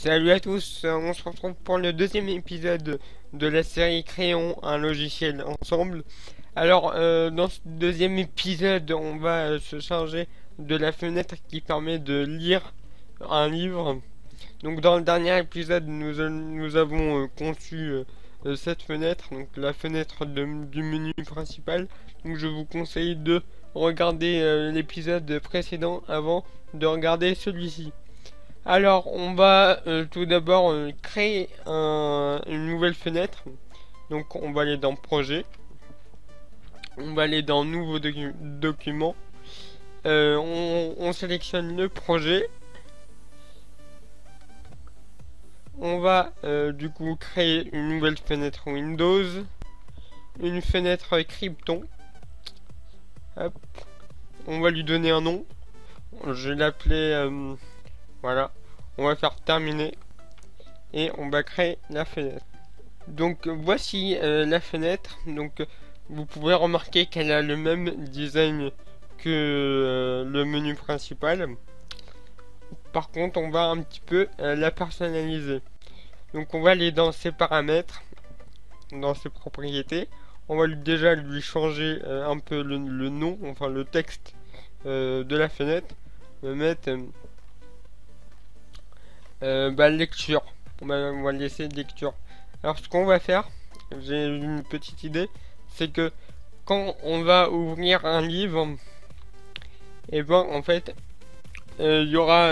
Salut à tous, on se retrouve pour le deuxième épisode de la série Créons un logiciel ensemble. Alors, dans ce deuxième épisode, on va se charger de la fenêtre qui permet de lire un livre. Donc, dans le dernier épisode, nous avons conçu cette fenêtre, donc la fenêtre du menu principal. Donc, je vous conseille de regarder l'épisode précédent avant de regarder celui-ci. Alors, on va tout d'abord créer une nouvelle fenêtre. Donc, on va aller dans Projet. On va aller dans Nouveau document. On sélectionne le projet. On va du coup créer une nouvelle fenêtre Windows. Une fenêtre Krypton. Hop. On va lui donner un nom. Je vais l'appeler... voilà, on va faire terminer et on va créer la fenêtre. Donc voici la fenêtre. Donc vous pouvez remarquer qu'elle a le même design que le menu principal. Par contre, on va un petit peu la personnaliser. Donc on va aller dans ses paramètres, dans ses propriétés. On va déjà lui changer un peu le nom, enfin le texte de la fenêtre. On va mettre lecture. On va laisser lecture. Alors ce qu'on va faire, j'ai une petite idée, c'est que quand on va ouvrir un livre, et ben en fait il y aura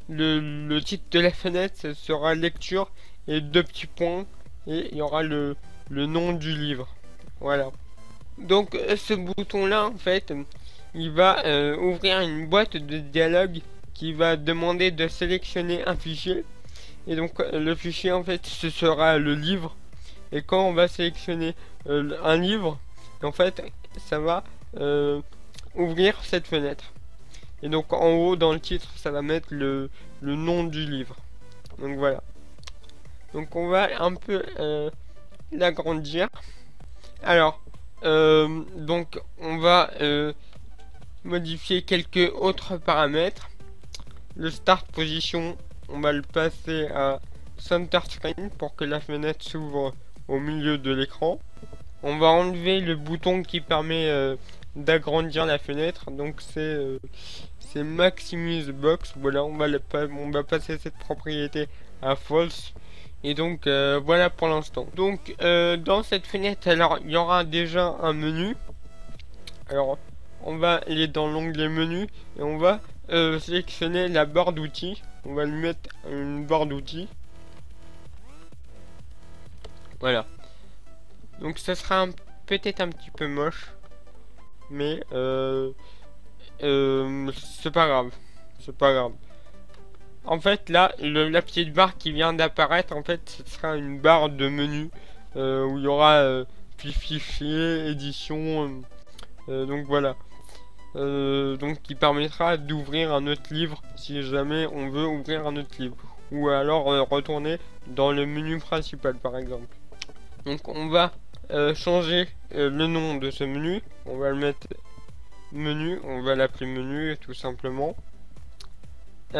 le titre de la fenêtre, ce sera lecture et deux petits points, et il y aura le nom du livre. Voilà. Donc ce bouton là en fait il va ouvrir une boîte de dialogue qui va demander de sélectionner un fichier. Et donc le fichier en fait ce sera le livre. Et quand on va sélectionner un livre, en fait ça va ouvrir cette fenêtre. Et donc en haut dans le titre ça va mettre le nom du livre. Donc voilà. Donc on va un peu l'agrandir. Alors donc on va modifier quelques autres paramètres. Le start position, on va le passer à center screen pour que la fenêtre s'ouvre au milieu de l'écran. On va enlever le bouton qui permet d'agrandir la fenêtre, donc c'est Maximus Box. Voilà, on va passer cette propriété à false. Et donc voilà pour l'instant. Donc dans cette fenêtre, alors il y aura déjà un menu. Alors on va aller dans l'onglet menu et on va sélectionner la barre d'outils. On va lui mettre une barre d'outils. Voilà. Donc ça sera peut-être un petit peu moche, mais c'est pas grave. C'est pas grave. En fait là, la petite barre qui vient d'apparaître, en fait, ce sera une barre de menu où il y aura puis fichier, édition. Donc voilà. Donc qui permettra d'ouvrir un autre livre si jamais on veut ouvrir un autre livre, ou alors retourner dans le menu principal par exemple. Donc on va changer le nom de ce menu. On va le mettre menu, on va l'appeler menu tout simplement. Il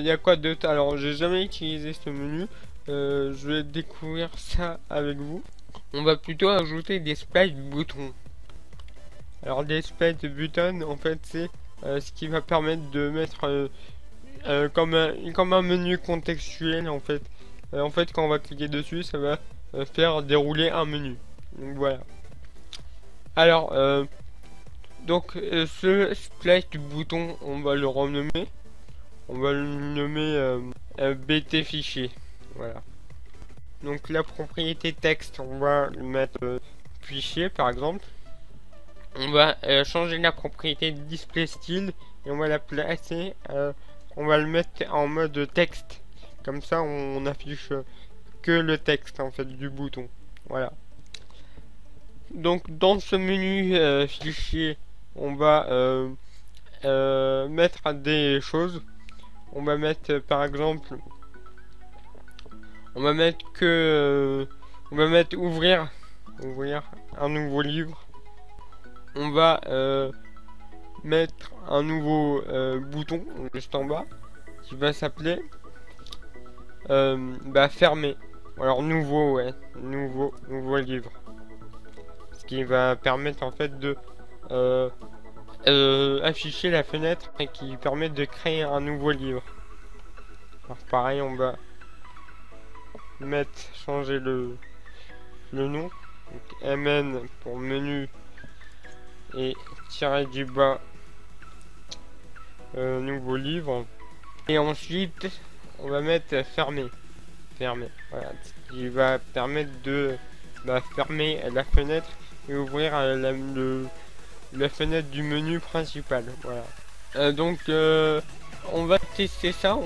y a quoi d'autre? Alors j'ai jamais utilisé ce menu, je vais découvrir ça avec vous. On va plutôt ajouter des splice boutons. Alors des splice buttons, en fait c'est ce qui va permettre de mettre comme un menu contextuel en fait. En fait quand on va cliquer dessus ça va faire dérouler un menu. Donc voilà. Alors donc ce splice du bouton on va le renommer. On va le nommer BT fichier. Voilà. Donc la propriété texte on va le mettre fichier par exemple. On va changer la propriété display style et on va la placer, on va le mettre en mode texte. Comme ça on affiche que le texte en fait du bouton. Voilà. Donc dans ce menu fichier, on va mettre des choses. On va mettre par exemple, on va mettre ouvrir un nouveau livre. On va mettre un nouveau bouton juste en bas qui va s'appeler bah, fermé. Alors nouveau, ouais, nouveau livre. Ce qui va permettre en fait de afficher la fenêtre et qui permet de créer un nouveau livre. Alors pareil, on va changer le nom. Donc, MN pour menu et tirer du bas nouveau livre. Et ensuite, on va mettre fermé. Voilà, ce qui va permettre de fermer la fenêtre et ouvrir la fenêtre du menu principal. Voilà. Donc, on va tester ça.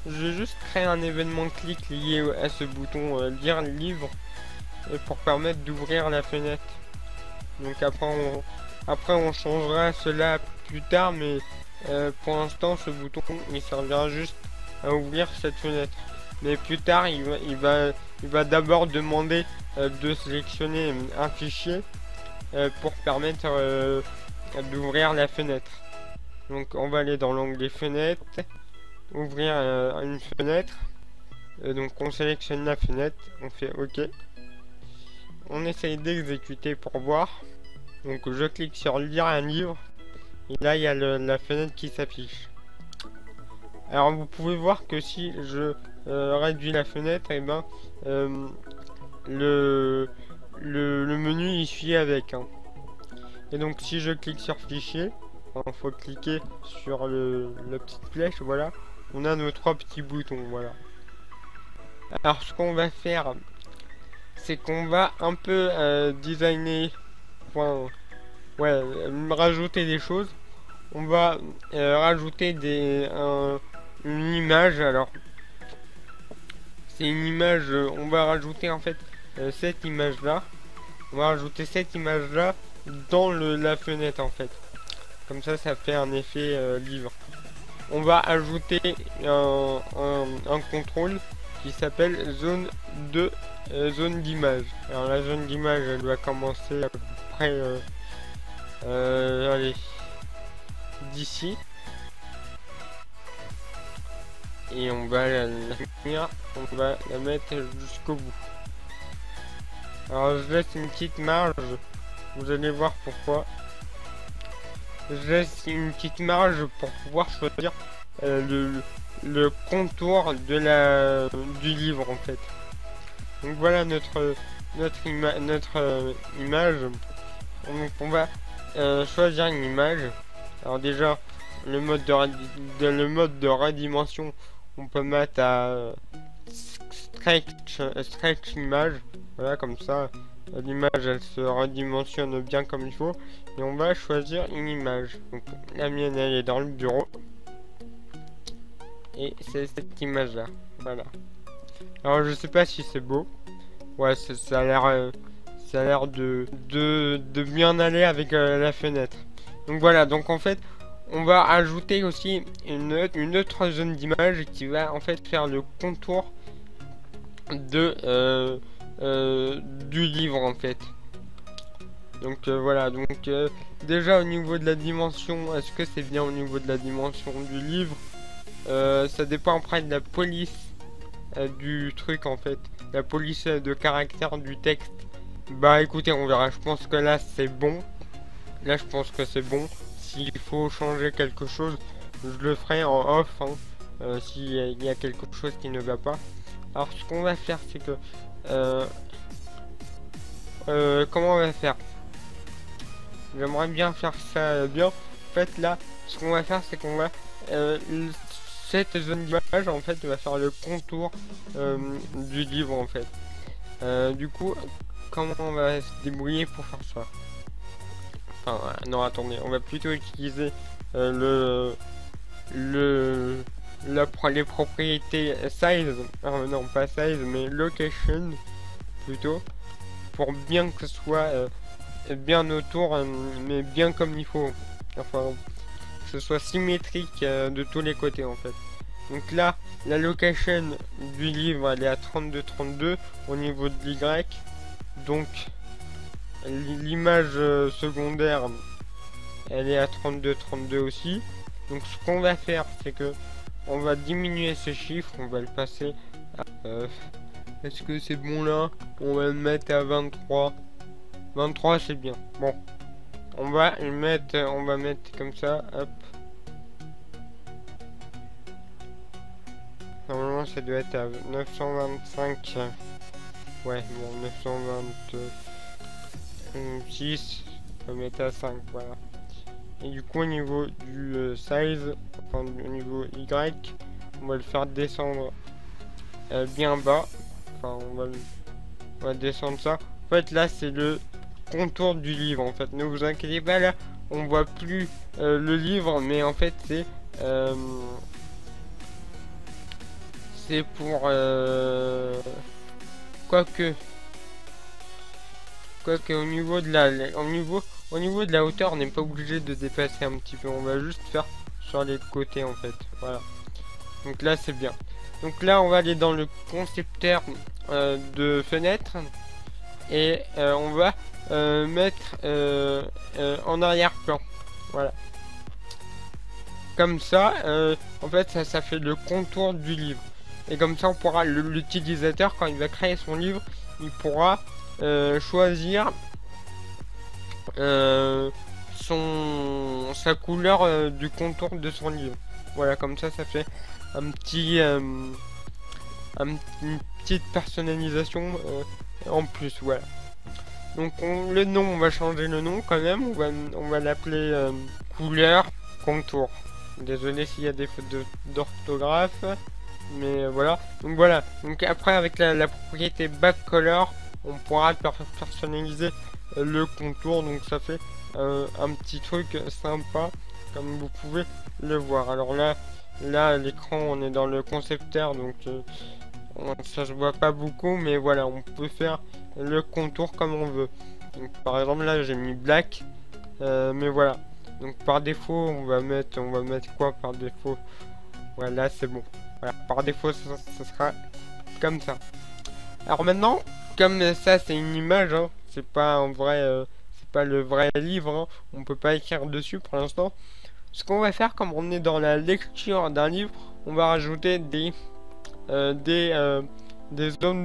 Je vais juste créer un événement clic lié à ce bouton lire livre et pour permettre d'ouvrir la fenêtre. Donc après on changera cela plus tard, mais pour l'instant ce bouton il servira juste à ouvrir cette fenêtre. Mais plus tard il va d'abord demander de sélectionner un fichier pour permettre d'ouvrir la fenêtre. Donc on va aller dans l'onglet fenêtre, ouvrir une fenêtre. Donc on sélectionne la fenêtre, on fait OK. On essaye d'exécuter pour voir. Donc je clique sur lire un livre. Et là il y a la fenêtre qui s'affiche. Alors vous pouvez voir que si je réduis la fenêtre, et ben le menu il suit avec. Et donc si je clique sur fichier, il faut cliquer sur la petite flèche, voilà. On a nos trois petits boutons, voilà. Alors ce qu'on va faire, c'est qu'on va un peu designer, rajouter des choses. On va rajouter une image. Alors c'est une image, on va rajouter en fait cette image là. On va rajouter cette image là dans la fenêtre en fait. Comme ça fait un effet livre. On va ajouter un contrôle qui s'appelle zone d'image. Alors la zone d'image elle doit commencer à peu près allez, d'ici. Et on va on va la mettre jusqu'au bout. Alors je laisse une petite marge, vous allez voir pourquoi. Je laisse une petite marge pour pouvoir choisir le contour du livre en fait. Donc voilà notre image. Donc on va choisir une image. Alors déjà le mode de redimension on peut mettre à stretch image. Voilà, comme ça l'image elle se redimensionne bien comme il faut. Et on va choisir une image. Donc la mienne elle est dans le bureau. Et c'est cette image là. Voilà. Alors je sais pas si c'est beau. Ouais, ça a l'air de bien aller avec la fenêtre. Donc voilà, donc en fait on va ajouter aussi une autre zone d'image qui va en fait faire le contour du livre en fait. Donc voilà, donc déjà au niveau de la dimension, est-ce que c'est bien au niveau de la dimension du livre? Ça dépend après de la police du truc en fait, la police de caractère du texte. Bah écoutez, on verra. Je pense que là c'est bon. Là je pense que c'est bon. S'il faut changer quelque chose, je le ferai en off s'il y a quelque chose qui ne va pas. Alors ce qu'on va faire c'est que comment on va faire? J'aimerais bien faire ça bien. En fait là ce qu'on va faire c'est qu'on va cette zone d'image en fait va faire le contour du livre en fait. Du coup comment on va se débrouiller pour faire ça? Enfin non attendez, on va plutôt utiliser les propriétés size, non pas size mais location plutôt, pour bien que ce soit bien autour mais bien comme il faut, enfin que ce soit symétrique de tous les côtés en fait. Donc là la location du livre elle est à 32 au niveau de l'Y, donc l'image secondaire elle est à 32 aussi. Donc ce qu'on va faire c'est que on va diminuer ce chiffre, on va le passer à... est-ce que c'est bon là? On va le mettre à 23. 23 c'est bien. Bon. On va mettre comme ça, hop. Normalement ça doit être à 925. Ouais, bon, 926. On va mettre à 5, voilà. Et du coup au niveau du size, enfin au niveau Y, on va le faire descendre bien bas. Enfin on va descendre ça. En fait là c'est le contour du livre en fait. Ne vous inquiétez pas, là on voit plus le livre, mais en fait c'est pour quoique au niveau de au niveau de la hauteur, on n'est pas obligé de dépasser un petit peu, on va juste faire sur les côtés en fait. Voilà, donc là c'est bien. Donc là on va aller dans le concepteur de fenêtre et on va mettre en arrière-plan. Voilà, comme ça en fait ça fait le contour du livre, et comme ça on pourra, l'utilisateur quand il va créer son livre, il pourra choisir sa couleur du contour de son livre. Voilà, comme ça fait un petit une petite personnalisation en plus. Voilà, donc le nom, on va changer le nom quand même, on va l'appeler couleur contour. Désolé s'il y a des fautes d'orthographe, mais voilà. Donc voilà, donc après avec la propriété backcolor, on pourra personnaliser le contour, donc ça fait un petit truc sympa comme vous pouvez le voir. Alors là à l'écran on est dans le concepteur, donc ça se voit pas beaucoup, mais voilà, on peut faire le contour comme on veut. Donc par exemple là j'ai mis black, mais voilà, donc par défaut on va mettre quoi par défaut? Voilà, c'est bon. Voilà, par défaut ça sera comme ça. Alors maintenant, comme ça c'est une image, hein, c'est pas un vrai c'est pas le vrai livre, hein, on peut pas écrire dessus pour l'instant. Ce qu'on va faire, comme on est dans la lecture d'un livre, on va rajouter des zones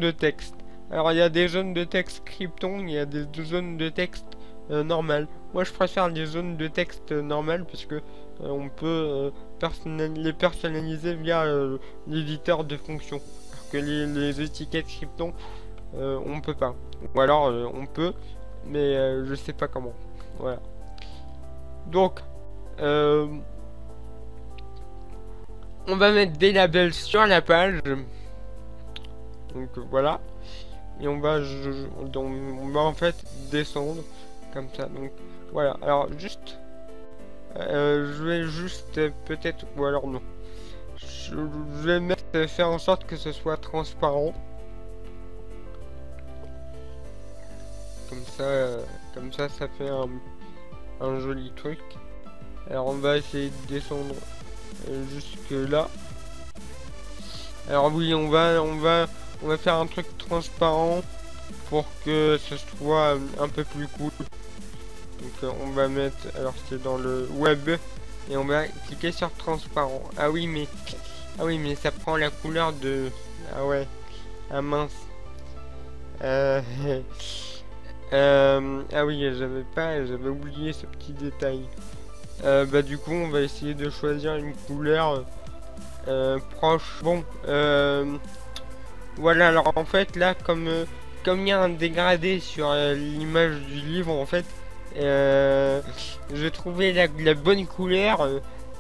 de texte. Alors il y a des zones de texte Krypton, il y a des zones de texte normales. Moi je préfère les zones de texte normales parce que on peut les personnaliser via l'éditeur de fonctions, alors que les étiquettes Krypton on peut pas, ou alors on peut, mais je sais pas comment. Voilà, donc on va mettre des labels sur la page, donc voilà, et on va en fait descendre comme ça. Donc voilà, alors juste je vais juste peut-être, ou alors non, je vais faire en sorte que ce soit transparent, comme ça fait un joli truc. Alors on va essayer de descendre jusque là. Alors oui, on va faire un truc transparent pour que ce soit un peu plus cool. Donc on va mettre, alors c'est dans le web, et on va cliquer sur transparent. Ah oui mais ça prend la couleur de... Ah ouais, ah mince. Ah oui, j'avais oublié ce petit détail. Bah du coup on va essayer de choisir une couleur proche. Bon, voilà, alors en fait là, comme il y a un dégradé sur l'image du livre, en fait j'ai trouvé la bonne couleur,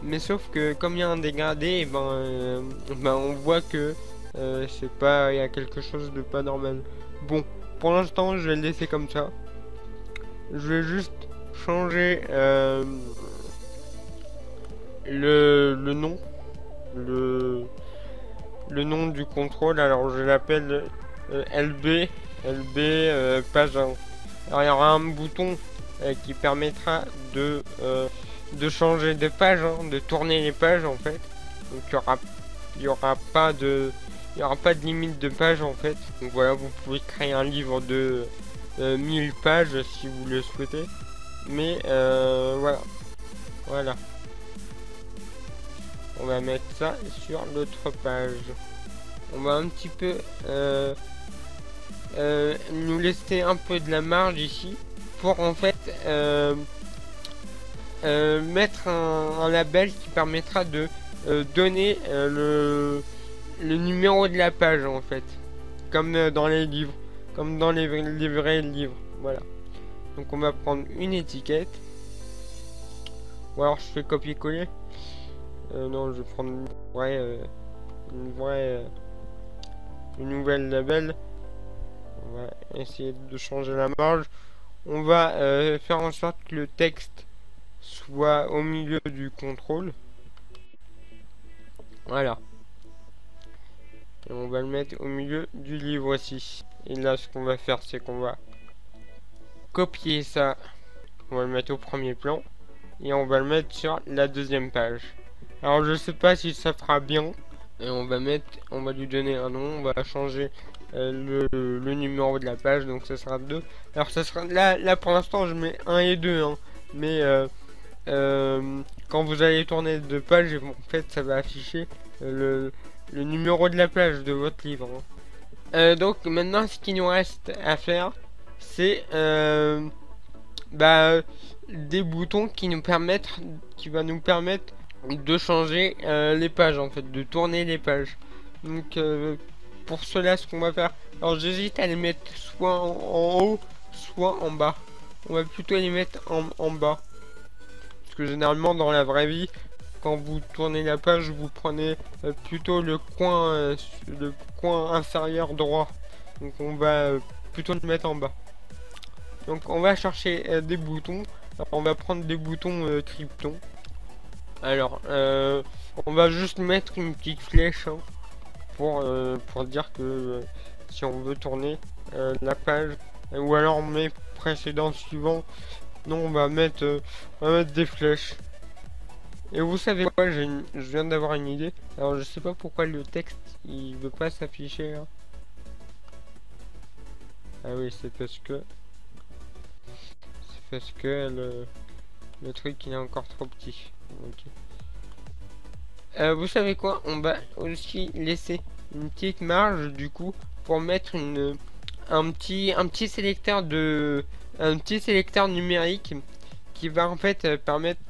mais sauf que comme il y a un dégradé, et ben on voit que c'est pas, il y a quelque chose de pas normal. Bon, pour l'instant je vais le laisser comme ça. Je vais juste changer le nom, le nom du contrôle. Alors je l'appelle LB page 1. Alors il y aura un bouton qui permettra de changer de page, hein, de tourner les pages en fait. Donc il y aura pas de limite de page en fait. Donc voilà, vous pouvez créer un livre de 1000 pages si vous le souhaitez, mais voilà. on va mettre ça sur l'autre page. On va un petit peu nous laisser un peu de la marge ici pour en fait mettre un label qui permettra de donner le numéro de la page en fait, comme dans les livres, comme dans les vrais livres. Voilà. Donc on va prendre une étiquette, ou alors je fais copier-coller. Non, je vais prendre une nouvelle label. On va essayer de changer la marge. On va faire en sorte que le texte soit au milieu du contrôle. Voilà. Et on va le mettre au milieu du livre aussi. Et là, ce qu'on va faire, c'est qu'on va copier ça. On va le mettre au premier plan. Et on va le mettre sur la deuxième page. Alors, je sais pas si ça fera bien. Et on va lui donner un nom. On va changer le numéro de la page. Donc, ça sera 2. Alors, ça sera là pour l'instant, je mets 1 et 2. Hein. Mais quand vous allez tourner 2 pages, en fait, ça va afficher le numéro de la page de votre livre. Hein. Donc maintenant, ce qu'il nous reste à faire, c'est des boutons qui va nous permettre de changer les pages, en fait, de tourner les pages. Donc pour cela, ce qu'on va faire, alors j'hésite à les mettre soit en haut, soit en bas. On va plutôt les mettre en bas, parce que généralement dans la vraie vie, quand vous tournez la page, vous prenez plutôt le coin inférieur droit. Donc on va plutôt le mettre en bas. Donc on va chercher des boutons. Alors, on va prendre des boutons Krypton. Alors on va juste mettre une petite flèche, hein, pour dire que si on veut tourner la page, ou alors on met précédent, suivant. Non, on va mettre des flèches. Et vous savez quoi, je viens d'avoir une idée. Alors je sais pas pourquoi le texte il veut pas s'afficher là. Ah oui, c'est parce que le truc il est encore trop petit. Okay. Vous savez quoi, on va aussi laisser une petite marge du coup pour mettre un petit sélecteur numérique qui va en fait permettre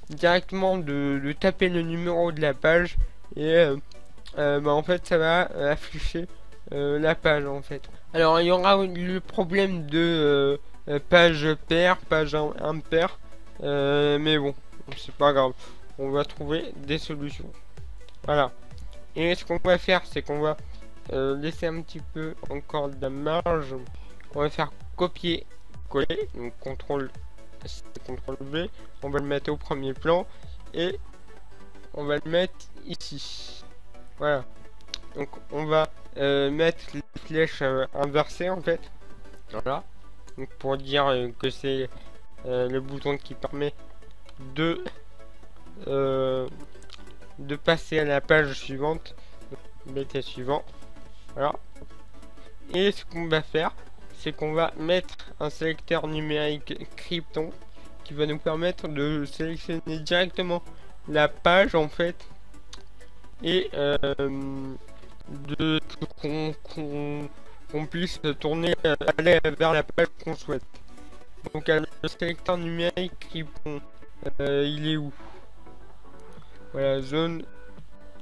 directement de taper le numéro de la page et en fait ça va afficher la page en fait. Alors il y aura le problème de page paire, page impaire, mais bon, c'est pas grave, on va trouver des solutions. Voilà. Et ce qu'on va faire, c'est qu'on va laisser un petit peu encore de la marge. On va faire copier coller, donc CTRL V, on va le mettre au premier plan et on va le mettre ici. Voilà. Donc on va mettre les flèches inversées en fait. Voilà. Donc pour dire que c'est le bouton qui permet de passer à la page suivante. Mettez suivant. Voilà. Et ce qu'on va faire, c'est qu'on va mettre un sélecteur numérique Krypton qui va nous permettre de sélectionner directement la page en fait et qu'on puisse tourner, aller vers la page qu'on souhaite. Donc le sélecteur numérique Krypton, il est où? Voilà, zone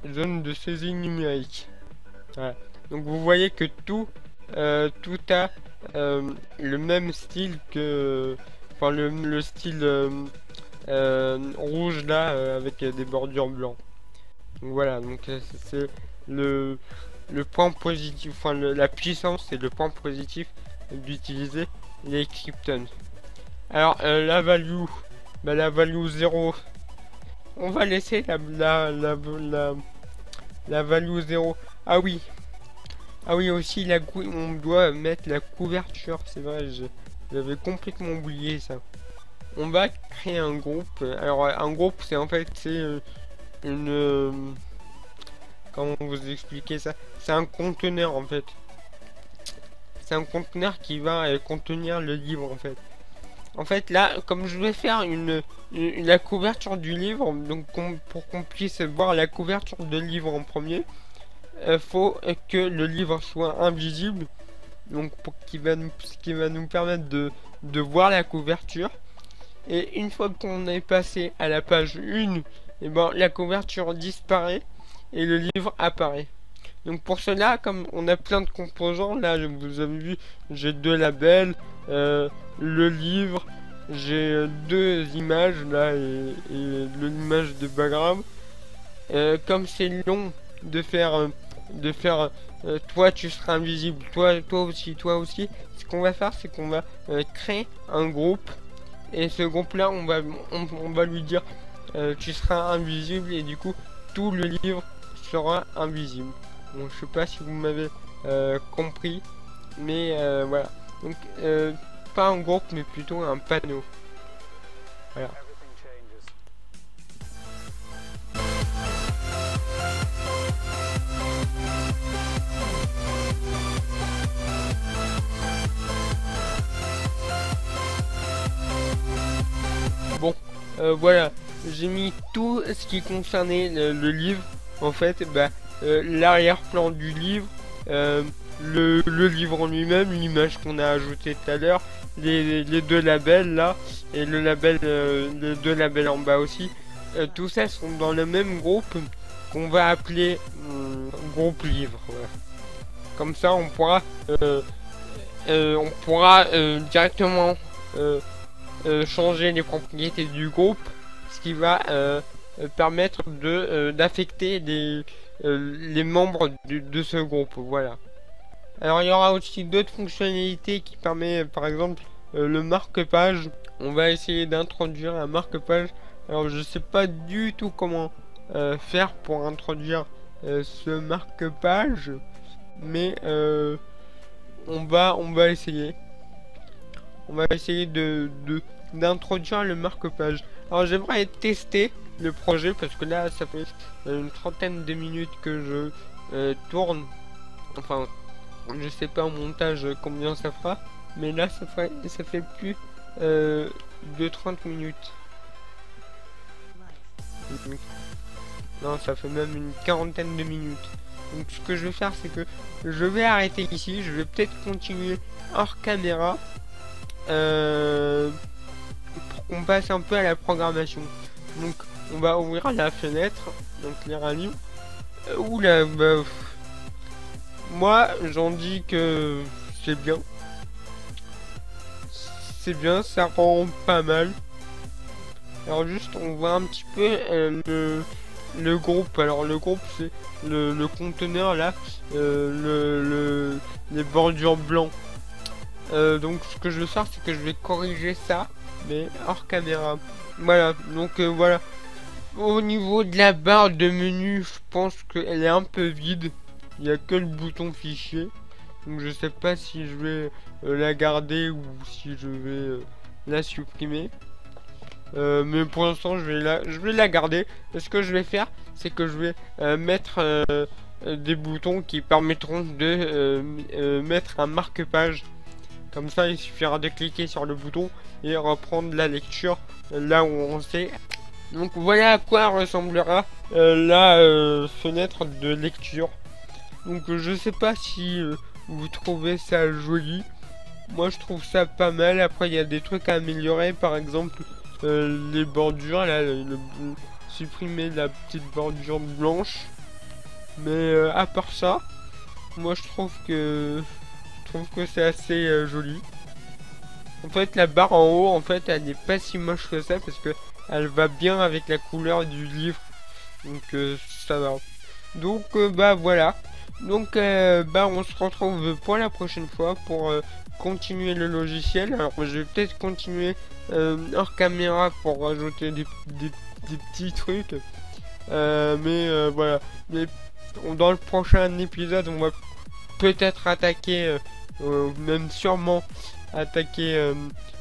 de saisie numérique. Voilà. Donc vous voyez que tout a le même style que, enfin le style rouge là avec des bordures blancs. Donc voilà, donc c'est le point positif, enfin la puissance et le point positif d'utiliser les Krypton. Alors la value, la value 0, on va laisser la value 0. Ah oui aussi on doit mettre la couverture, c'est vrai, j'avais complètement oublié ça. On va créer un groupe. Alors un groupe c'est en fait une comment vous expliquer ça, c'est un conteneur en fait, c'est un conteneur qui va contenir le livre en fait. En fait là, comme je vais faire la couverture du livre, donc pour qu'on puisse voir la couverture de livre en premier, faut que le livre soit invisible, donc ce qui va nous permettre de voir la couverture. Et une fois qu'on est passé à la page 1, et ben la couverture disparaît et le livre apparaît. Donc pour cela, comme on a plein de composants, là vous avez vu, j'ai 2 labels, le livre, j'ai 2 images là et l'image de background. Comme c'est long de faire toi tu seras invisible, toi aussi, ce qu'on va faire c'est qu'on va créer un groupe, et ce groupe là on va lui dire tu seras invisible, et du coup tout le livre sera invisible. Bon, je sais pas si vous m'avez compris, mais voilà. Donc pas un groupe mais plutôt un panneau. Voilà. Bon, voilà, j'ai mis tout ce qui concernait le livre. En fait, bah, l'arrière-plan du livre, le livre en lui-même, l'image qu'on a ajoutée tout à l'heure, les 2 labels là, et les 2 labels en bas aussi, tout ça sont dans le même groupe qu'on va appeler groupe livre. Voilà. Comme ça, on pourra directement changer les propriétés du groupe, ce qui va permettre d'affecter les membres de ce groupe. Voilà. Alors il y aura aussi d'autres fonctionnalités qui permettent, par exemple le marque-page. On va essayer d'introduire un marque-page. Alors je sais pas du tout comment faire pour introduire ce marque-page, mais on va essayer. On va essayer d'introduire le marque-page. Alors j'aimerais tester le projet parce que là ça fait une trentaine de minutes que je tourne. Enfin, je sais pas en montage combien ça fera, mais là ça fait plus de 30 minutes. Non, ça fait même une quarantaine de minutes. Donc ce que je vais faire, c'est que je vais arrêter ici. Je vais peut-être continuer hors caméra pour qu'on passe un peu à la programmation. Donc on va ouvrir la fenêtre, donc lire un livre. Oula, bah, moi j'en dis que c'est bien. C'est bien, ça rend pas mal. Alors juste on voit un petit peu le groupe. Alors le groupe c'est le conteneur là, les bordures blancs. Donc ce que je vais faire, c'est que je vais corriger ça, mais hors caméra. Voilà, donc voilà. Au niveau de la barre de menu, je pense qu'elle est un peu vide. Il n'y a que le bouton fichier. Donc je sais pas si je vais la garder ou si je vais la supprimer. Mais pour l'instant je vais la garder. Et ce que je vais faire, c'est que je vais mettre des boutons qui permettront de mettre un marque-page. Comme ça il suffira de cliquer sur le bouton et reprendre la lecture là où on sait. Donc voilà à quoi ressemblera la fenêtre de lecture. Donc je sais pas si vous trouvez ça joli. Moi je trouve ça pas mal. Après il y a des trucs à améliorer, par exemple les bordures là, supprimer la petite bordure blanche. Mais à part ça, moi je trouve que c'est assez joli. En fait la barre en haut, en fait elle n'est pas si moche que ça parce que elle va bien avec la couleur du livre. Donc ça va. Donc bah voilà. Donc bah on se retrouve pour la prochaine fois pour continuer le logiciel. Alors je vais peut-être continuer hors caméra pour rajouter des petits trucs. Mais voilà. Mais dans le prochain épisode on va peut-être attaquer, même sûrement attaquer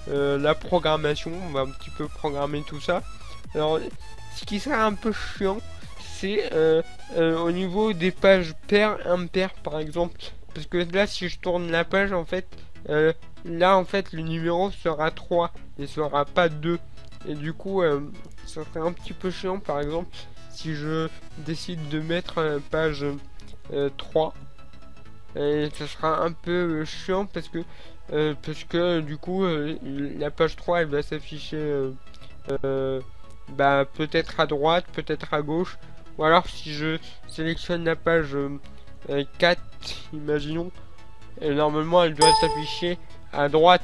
la programmation. On va un petit peu programmer tout ça. Alors ce qui serait un peu chiant, c'est au niveau des pages paires, impaires par exemple, parce que là si je tourne la page, en fait là en fait le numéro sera 3 et sera pas 2. Et du coup ça serait un petit peu chiant par exemple si je décide de mettre page 3. Et ça sera un peu chiant parce que du coup la page 3 elle va s'afficher bah, peut-être à droite, peut-être à gauche. Ou alors si je sélectionne la page 4, imaginons, et normalement elle doit s'afficher à droite.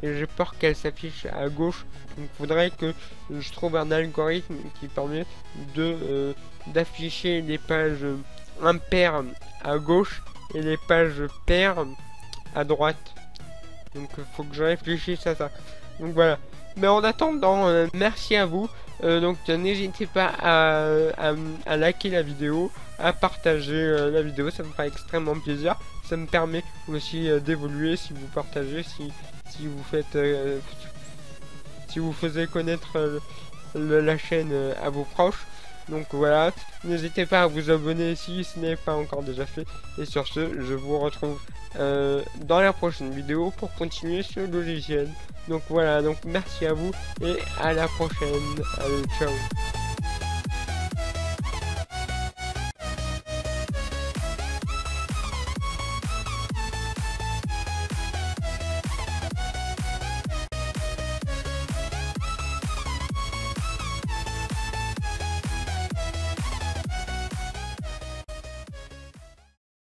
Et j'ai peur qu'elle s'affiche à gauche. Donc il faudrait que je trouve un algorithme qui permet de d'afficher les pages impaires à gauche et les pages paires à droite. Donc faut que je réfléchisse à ça. Donc voilà. Mais en attendant, merci à vous. Donc n'hésitez pas à liker la vidéo, à partager la vidéo, ça me fera extrêmement plaisir. Ça me permet aussi d'évoluer si vous partagez, si vous faites, si vous faisiez connaître la chaîne à vos proches. Donc voilà, n'hésitez pas à vous abonner si ce n'est pas encore déjà fait. Et sur ce, je vous retrouve dans la prochaine vidéo pour continuer sur le logiciel. Donc voilà, donc merci à vous et à la prochaine. Allez, ciao.